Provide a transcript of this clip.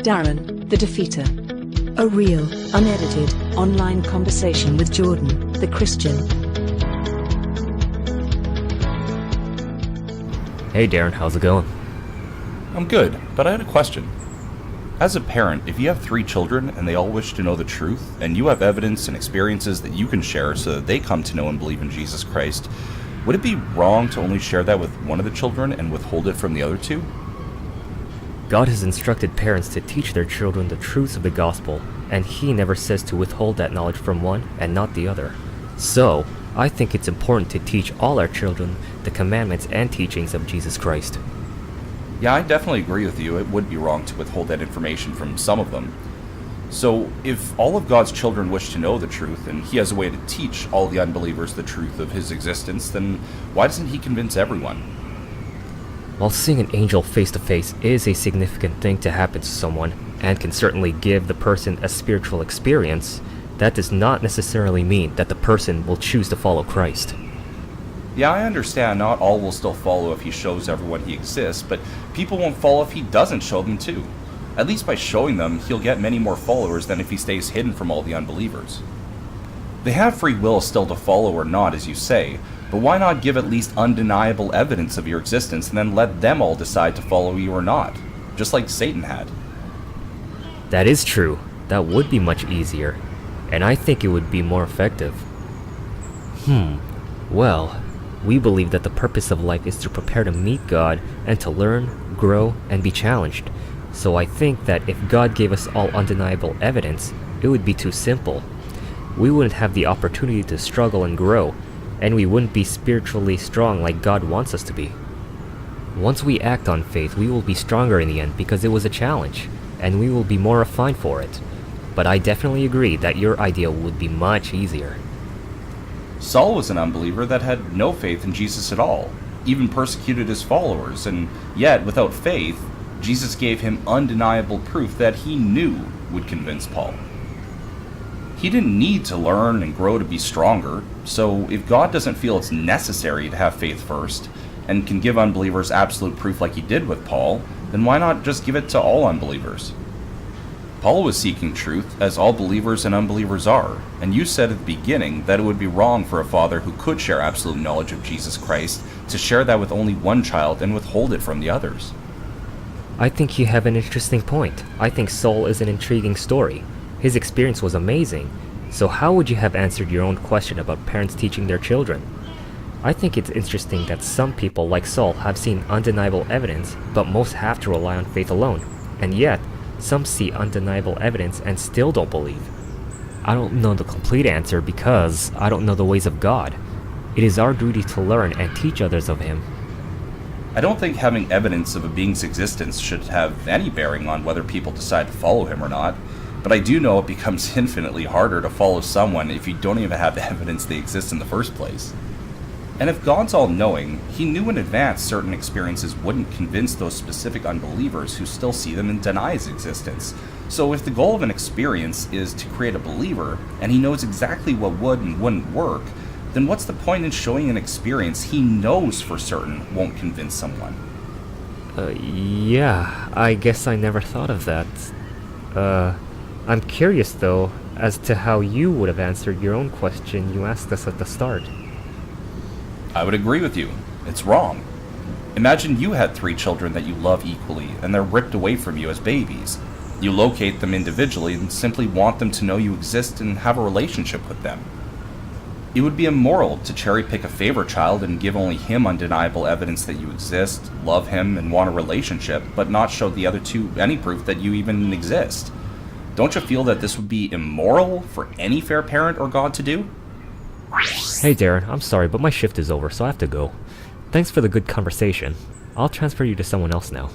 Darren, the Defeater. A real, unedited, online conversation with Jordan, the Christian. Hey Darren, how's it going? I'm good, but I had a question. As a parent, if you have 3 children and they all wish to know the truth, and you have evidence and experiences that you can share so that they come to know and believe in Jesus Christ, would it be wrong to only share that with one of the children and withhold it from the other 2? God has instructed parents to teach their children the truths of the gospel, and He never says to withhold that knowledge from one and not the other. So, I think it's important to teach all our children the commandments and teachings of Jesus Christ. Yeah, I definitely agree with you. It would be wrong to withhold that information from some of them. So, if all of God's children wish to know the truth, and He has a way to teach all the unbelievers the truth of His existence, then why doesn't He convince everyone? While seeing an angel face to face is a significant thing to happen to someone, and can certainly give the person a spiritual experience, that does not necessarily mean that the person will choose to follow Christ. Yeah, I understand not all will still follow if He shows everyone He exists, but people won't follow if He doesn't show them too. At least by showing them, He'll get many more followers than if He stays hidden from all the unbelievers. They have free will still to follow or not, as you say, but why not give at least undeniable evidence of your existence and then let them all decide to follow you or not, just like Satan had? That is true. That would be much easier, and I think it would be more effective. Well, we believe that the purpose of life is to prepare to meet God and to learn, grow, and be challenged. So I think that if God gave us all undeniable evidence, it would be too simple. We wouldn't have the opportunity to struggle and grow, and we wouldn't be spiritually strong like God wants us to be. Once we act on faith, we will be stronger in the end because it was a challenge, and we will be more refined for it. But I definitely agree that your idea would be much easier. Saul was an unbeliever that had no faith in Jesus at all, even persecuted his followers, and yet, without faith, Jesus gave him undeniable proof that he knew would convince Paul. He didn't need to learn and grow to be stronger, so if God doesn't feel it's necessary to have faith first, and can give unbelievers absolute proof like He did with Paul, then why not just give it to all unbelievers? Paul was seeking truth, as all believers and unbelievers are, and you said at the beginning that it would be wrong for a father who could share absolute knowledge of Jesus Christ to share that with only one child and withhold it from the others. I think you have an interesting point. I think Saul is an intriguing story. His experience was amazing. So how would you have answered your own question about parents teaching their children? I think it's interesting that some people like Saul have seen undeniable evidence, but most have to rely on faith alone. And yet, some see undeniable evidence and still don't believe. I don't know the complete answer because I don't know the ways of God. It is our duty to learn and teach others of Him. I don't think having evidence of a being's existence should have any bearing on whether people decide to follow him or not, but I do know it becomes infinitely harder to follow someone if you don't even have the evidence they exist in the first place. And if God's all-knowing, He knew in advance certain experiences wouldn't convince those specific unbelievers who still see them and deny His existence. So if the goal of an experience is to create a believer, and He knows exactly what would and wouldn't work, then what's the point in showing an experience He knows for certain won't convince someone? Yeah, I guess I never thought of that. I'm curious though, as to how you would have answered your own question you asked us at the start. I would agree with you. It's wrong. Imagine you had 3 children that you love equally, and they're ripped away from you as babies. You locate them individually and simply want them to know you exist and have a relationship with them. It would be immoral to cherry-pick a favorite child and give only him undeniable evidence that you exist, love him, and want a relationship, but not show the other 2 any proof that you even exist. Don't you feel that this would be immoral for any fair parent or God to do? Hey Darren, I'm sorry, but my shift is over, so I have to go. Thanks for the good conversation. I'll transfer you to someone else now.